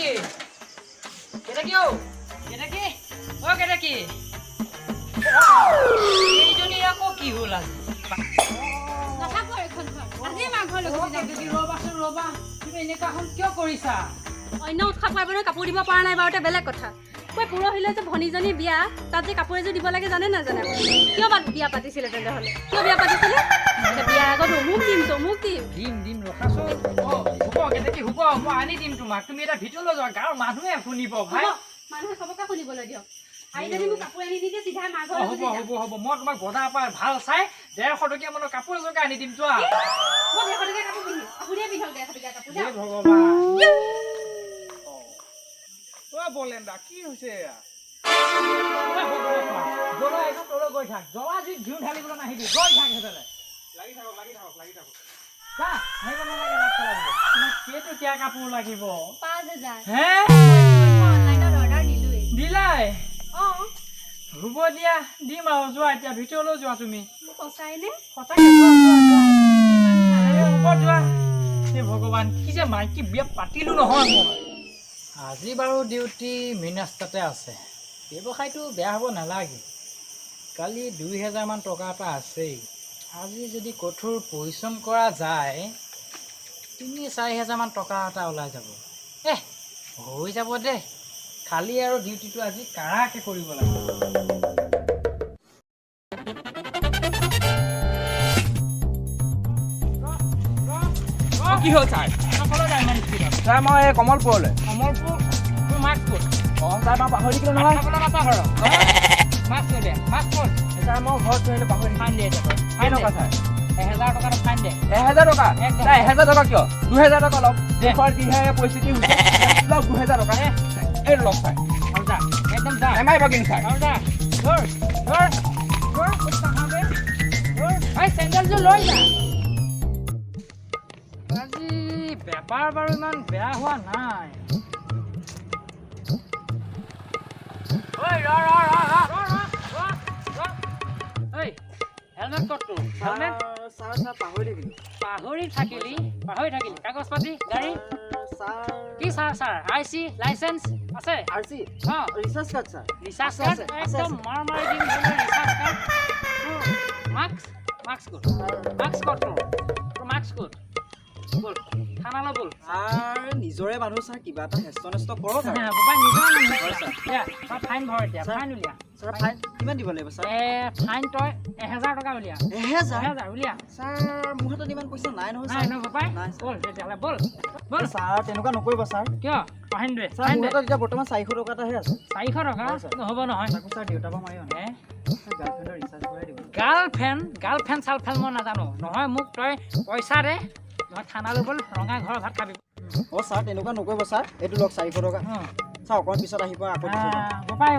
কেনেকি ও কেনেকি ও কেনেকি এইজনী আকৌ কি হ'ল আজি ৰবা তুমি এনেকুৱাখন কিয় কৰিছা অন্য উৎসৱ পাৰ্বণত কাপোৰ দিব পৰা নাই বাৰু বেলেগ কথা কৈ পৰহিলে যে ভনীজনী বিয়া তাত যে কাপোৰ এযোৰ দিব লাগে জানে নাজানে কিয় বিয়া পাতিছিলে তেনেহ'লে কিয় বিয়া পাতিছিলে বিয়াৰ আগত অমুক দিম ৰখাচোন হ'ব কেনেকি হ'ব মই আনি দিম তোমাক তুমি এটা ভিতৰলৈ যোৱা গাঁৱৰ মানুহে শুনিব ভাই মানুহে চবকে শুনিবলৈ দিয়ক আইজনী মোক কাপোৰ আনি দিছে চিধা মাৰ ঘৰত হ'ব মই তোমাক বজাৰ পৰা ভাল চাই 150 টকীয়া মানৰ কাপোৰ এযোৰকে আনি দিম যোৱা মই 150 টকীয়া কাপোৰ পিন্ধিম আপুনিয়ে পিন্ধক 150 টকীয়া কাপোৰ হে ভগৱান বলেন্দা কি হৈছে গৈ থাক জলা যি ঘিউ ঢালিবলৈ নাহিবি গৈ থাক সেইফালে লাগি থাকক কেইটকীয়া কাপোৰ লাগিব 5000 হে অনলাইনত অৰ্ডাৰ দিলোৱে দিলাই হ'ব দিয়া দিম আৰু যোৱা এতিয়া ভিতৰলৈ যোৱা তুমি সঁচাইনে হ'ব যোৱা হে ভগৱান কি যে মাইকী বিয়া পাতিলো নহয় মই আজি বাৰু ডিউটি মেইন ৰাস্তাতে আছে ব্যৱসায়টো বেয়া হ'ব নালাগে কালি 2000 মান টকা এটা আছেই আজি যদি কঠোৰ পৰিশ্ৰম কৰা যায় 3-4 হাজাৰ মান টকা এটা ওলাই যাব হৈ যাব দে খালি আৰু ডিউটিটো আজি কাৰাকে কৰিব লাগিব কি হ'ল ছাৰ ছাৰ মই কমলপুৰলৈ ছাৰ মই পাহৰি থাকিলোঁ নহয় ছাৰ মই ঘৰত থৈ আহিলোঁ পাহৰি কেনেকুৱা ছাৰ 1000 টকা ফাইন দে 1000 টকা 1000 টকা কিয় 2000 টকা লওক দেশৰ যিহে পৰিস্থিতি হৈছে লওক 2000 টকা এই লওক ছাৰ একদম যা নেমাৰিব কিন্তু ছাৰ চেণ্ডেলযোৰ লৈ যা আজি বেপাৰ বাৰু ইমান বেয়া হোৱা নাই হেলমেট ক'তটো হেলমেট পাহৰি থাকিলি কাগজ পাতি গাড়ী কি ছাৰ আইচি লাইচেন্স আছে recharge card sir recharge card একদম মাৰ মাৰি দিম ৰিচাৰ্জ কাৰ্ড মাস্ক ক'ত বল থানালৈ বল নিজৰে মানুহ ছাৰ কিবা এটা হেষ্ট নেষ্ট কৰক ফাইন ভৰ এতিয়া ফাইন উলিয়া ছাৰ ফাইন কিমান দিব লাগিব ছাৰ ফাইন তই 1000 টকা উলিয়া 1000 উলিয়া ছাৰ মোৰ হাতত ইমান পইচা নাই নহয় নাই নহয় পাপাই বল তেতিয়াহ'লে বল ছাৰ তেনেকুৱা নকৰিব ছাৰ কিয় ফাইন দে ছাৰ মোৰ হাতত এতিয়া বৰ্তমান 400 টকা এটাহে আছে 400 টকা নহ'ব নহয় তাকো ছাৰ দেউতাৰ পৰা মাৰি আনে গাৰ্লফ্ৰেণ্ডৰ ৰিচাৰ্জ কৰাই দিব গাৰ্লফ্ৰেণ্ড চালফ্ৰেণ্ড মই নাজানো নহয় মোক তই পইচা দে মই থানালৈ গ'ল ৰঙা ঘৰৰ ভাত খাবি ছাৰ তেনেকুৱা নকৰিব ছাৰ এইটো লওক 400 টকা ছাৰ অকণ পিছত আহিব আকৌ পাপাই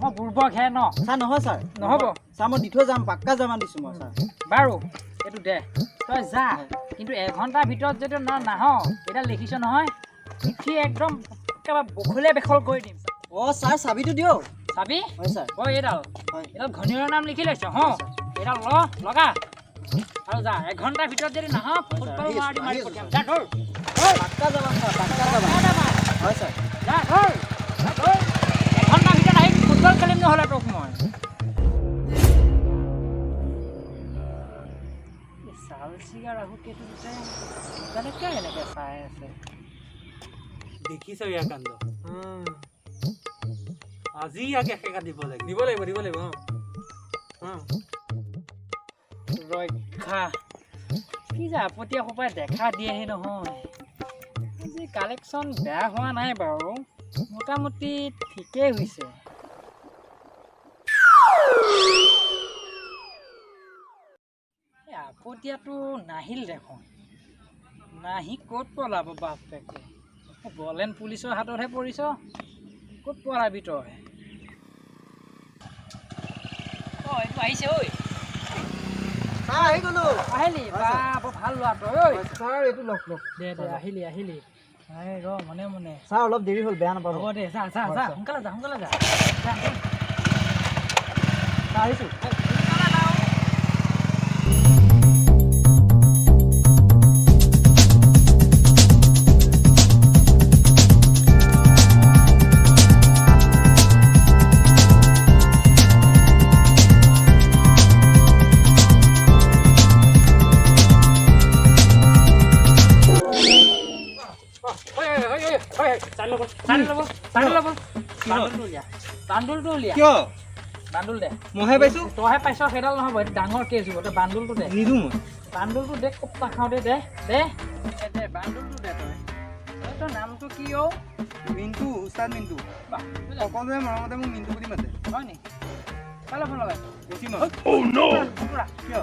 মই বুৰ্বক হে ন ছাৰ নহয় ছাৰ নহ'ব ছাৰ মই দি থৈ যাম পাক্কা জমা দিছোঁ মই ছাৰ বাৰু এইটো দে তই যা কিন্তু এঘণ্টাৰ ভিতৰত যদি নাহ এতিয়া লিখিছ নহয় পিঠি একদম একেবাৰে বখলীয়া বেখল কৰি দিম ছাৰ চাবিটো দিয়ক চাবি হয় ছাৰ এইডাল ঘনীৰৰ নাম লিখি লৈছ এইডাল লগা আৰু যা এঘণ্টাৰ ভিতৰত যদি নাহ ফুটবল মাৰি পঠিয়াম যা ধৰ পাক্কা যাবা ছাৰ পাক্কা যাবা হয় ছাৰ যা ধৰ এঘণ্টাৰ ভিতৰত আহি ফুটবল খেলিম নহ'লে তোক মই চাউল চিগাৰ আহো কেইটো কেনেকৈ এনেকৈ চাই আছে দেখিছ ইয়াৰ কাণ্ড আজি ইয়াক একেকা দিব লাগিব ৰক্ষা কি যে আপত্তি সোপাই দেখা দিয়েহি নহয় আজি কালেকশ্যন বেয়া হোৱা নাই বাৰু মোটামুটি ঠিকেই হৈছে আপত্তিটো নাহিল দেখোন নাহি ক'ত পলাব বাপেকে বলেন পুলিচৰ হাততহে পৰিছ ক'ত পলাবি তই এইটো আহিছে ঐ আহি গ'লো আহিলি বা বৰ ভাল লোৱা তই ঐ ছাৰ এইটো লওক দে আহিলি ৰ মনে ছাৰ অলপ দেৰি হ'ল বেয়া নাপাব হ'ব দে যা সোনকালে যা আহিছোঁ বান্দুলটো উলিয়া বান্দুলটো উলিয়া কিয় বান্দুল দে মহে পাইছো তইহে পাইছ সেইডাল নহ'ব এইটো ডাঙৰ কেছ হ'ব তই বান্দুলটো দে নিদো মই বান্দুলটো দে খুব নাখাওঁতে দে দে দে বান্দুলটো দে তই তোৰ নামটো কি অ' মিণ্টু উস্তাদ মিণ্টু সকলোৱে মৰমতে মোক মিণ্টু বুলি মাতে হয় নেকি কালৈ ফোন লগাইছ অসীমত কিয়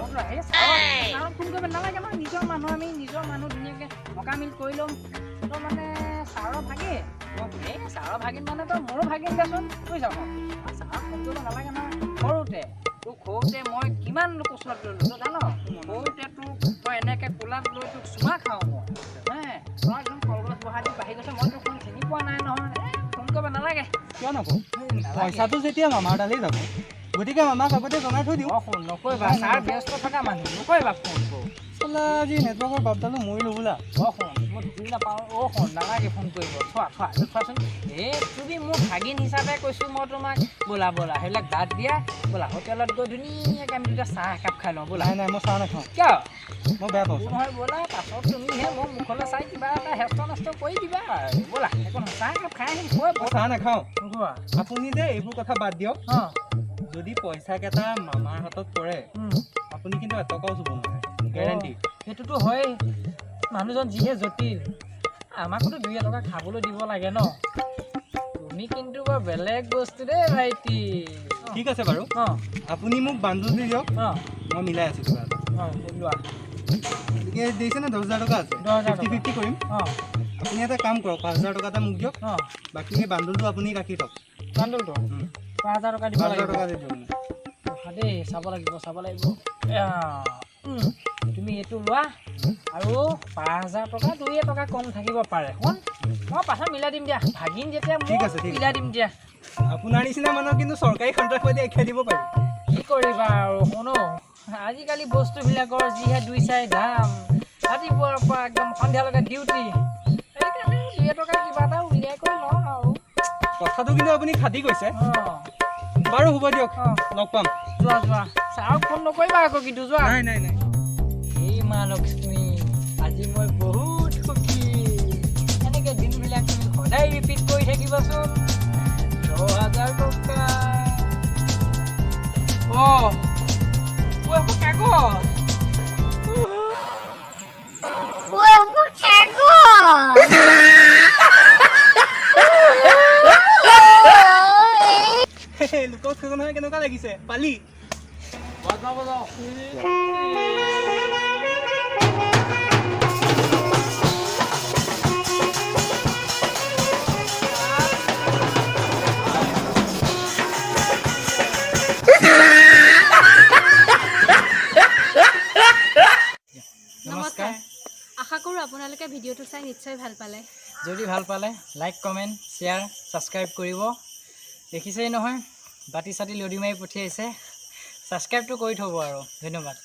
ফোন কৰিব নালাগে আমাৰ নিজৰ মানুহ আমি নিজৰ মানুহ ধুনীয়াকৈ মকামিল কৰি ল'ম তই মানে ছাৰৰ ভাগিন এই ছাৰৰ ভাগিন মানে তই মোৰো ভাগিন দেচোন বুজিছ ছাৰক ফোন কৰিব নালাগে নহয় সৰুতে তোক সৰুতে মই কিমান কোচত ল'লোঁ তই জান সৰুতে তোক তই এনেকৈ কোলাত লৈ তোক চুমা খাওঁ মই তই একদম কলগছ বহাই দি বাঢ়ি গৈছে মই তোক ফোন চিনি পোৱা নাই নহয় ফোন কৰিব নালাগে কিয় নকওঁ পইচাটো যেতিয়া মামাৰ তালেই যাব গতিকে মামাক আগতে জনাই থৈ দিওঁ অঁ ফোন নকৰিবা ছাৰ ব্যস্ত থকা মানুহ নকৰিবা ফোন চালা আজি নেটৱৰ্কৰ বাপডালো মৰিলো বোলা অঁ শুন মই বুজি নাপাওঁ অঁ শুন নালাগে ফোন কৰিব থোৱাচোন এই তুমি মোক ভাগিন হিচাপে কৈছোঁ মই তোমাক বোলা সেইবিলাক বাদ দিয়া বোলা হোটেলত গৈ ধুনীয়াকৈ আমি দুটা চাহ একাপ খাই লওঁ বোলা নাই মই চাহ নাখাওঁ কিয় মই বেয়া পাওঁ নহয় বোলা পাছত তুমিহে মোৰ মুখলৈ চাই কিবা এটা হেষ্ট নষ্ট কৰি দিবা বোলা একো নহয় চাহ একাপ খাই আহিম মই চাহ নাখাওঁ নোখোৱা আপুনি যে এইবোৰ কথা বাদ দিয়ক অঁ যদি পইচাকেইটা মামাৰ হাতত পৰে আপুনি কিন্তু এটকাও চুব নোৱাৰে গেৰেণ্টি সেইটোতো হয় মানুহজন যিহে জটিল আমাকোতো 2 টকা খাবলৈ দিব লাগে ন তুমি কিন্তু বৰ বেলেগ বস্তু দেই ভাইটি ঠিক আছে বাৰু অঁ আপুনি মোক বান্দুল দি দিয়ক অঁ মই মিলাই আছোঁ কিবা এটা অঁ লোৱা গতিকে দিছে নে 10,000 টকা আছে 10,000 টকা। 50-50 কৰিম অঁ আপুনি এটা কাম কৰক 5,000 টকা এটা মোক দিয়ক অঁ বাকী সেই বান্দুলটো আপুনি ৰাখি থওক বান্দুলটো 5,000 টকা দিব 5,000 লাগিব টকা দি দিয়ক মোক। দেই চাব লাগিব তুমি এইটো লোৱা আৰু 5,000 টকা 2 টকা কম থাকিব পাৰে শুন মই পাছত মিলাই দিম দিয়া ভাগিন যেতিয়া ঠিক আছে, ঠিক আছে। মিলাই দিম দিয়া আপোনাৰ নিচিনা মানুহক কিন্তু চৰকাৰী সন্ত্ৰাসবাদী আখ্যা দিব পাৰি কি কৰিবা আৰু শুনো আজিকালি বস্তুবিলাকৰ যিহে 2-4 দাম ৰাতিপুৱাৰ পৰা একদম সন্ধিয়ালৈকে ডিউটি সেইকাৰণে 2 টকা কিবা এটা উলিয়াই কৰি লওঁ আৰু কথাটো কিন্তু আপুনি খাটি কৈছে অঁ বাৰু হ'ব দিয়ক অঁ লগ পাম যোৱা ছাৰক ফোন নকৰিবা আকৌ কিন্তু যোৱা নাই এই মা লক্ষ্মী আজি মই বহুত সুখী এনেকৈ দিনবিলাক তুমি সদায় ৰিপিট কৰি থাকিবাচোন 10,000 টকা অঁ কাগজ লোকক থৈ নহয় কেনেকুৱা লাগিছে পালি বজাও নমস্কাৰ আশা কৰোঁ আপোনালোকে ভিডিঅ'টো চাই নিশ্চয় ভাল পালে যদি ভাল পালে লাইক কমেণ্ট শ্বেয়াৰ ছাবস্ক্ৰাইব কৰিব দেখিছেই নহয় বাতি চাতি লদি মাৰি পঠিয়াইছে ছাবস্ক্ৰাইবটো কৰি থ'ব আৰু ধন্যবাদ